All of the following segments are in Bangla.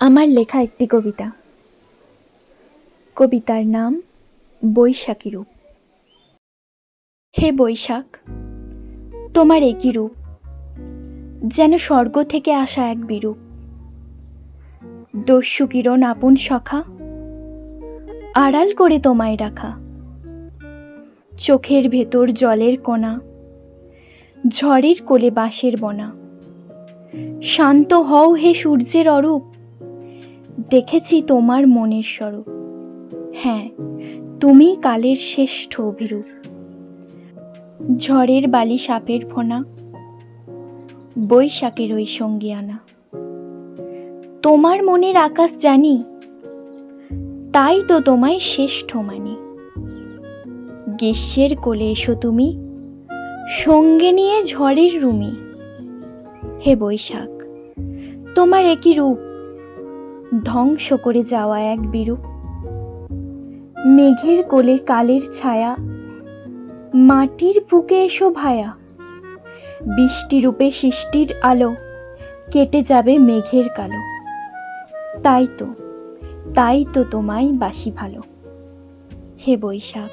আমার লেখা একটি কবিতা। কবিতার নাম বৈশাখী রূপ। হে বৈশাখ, তোমার একই রূপ, যেন স্বর্গ থেকে আসা এক বিরূপ। দস্যু কিরণ আপন সখা, আড়াল করে তোমায় রাখা। চোখের ভেতর জলের কোনা, ঝড়ের কোলে বাঁশের বনা। শান্ত হও হে সূর্যের অরূপ, দেখেছি তোমার মনের স্বরূপ। হ্যাঁ, তুমি কালের শ্রেষ্ঠ অভিরূপ। ঝড়ের বালি সাপের ফোনা, বৈশাখের ওই সঙ্গী আনা। তোমার মনের আকাশ জানি, তাই তো তোমায় শ্রেষ্ঠ মানি। গ্রীষ্মের কোলে এসো তুমি, সঙ্গে নিয়ে ঝড়ের রুমি। হে বৈশাখ, তোমার একই রূপ, ধ্বংস করে যাওয়া এক বিরূপ। মেঘের কোলে কালের ছায়া, মাটির বুকে এসো ভায়া। বৃষ্টি রূপে সৃষ্টির আলো, কেটে যাবে মেঘের কালো। তাই তো তোমায় বাসি ভালো। হে বৈশাখ,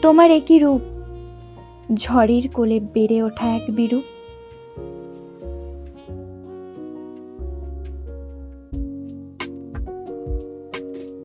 তোমার একই রূপ, ঝড়ের কোলে বেড়ে ওঠা এক বিরূপ।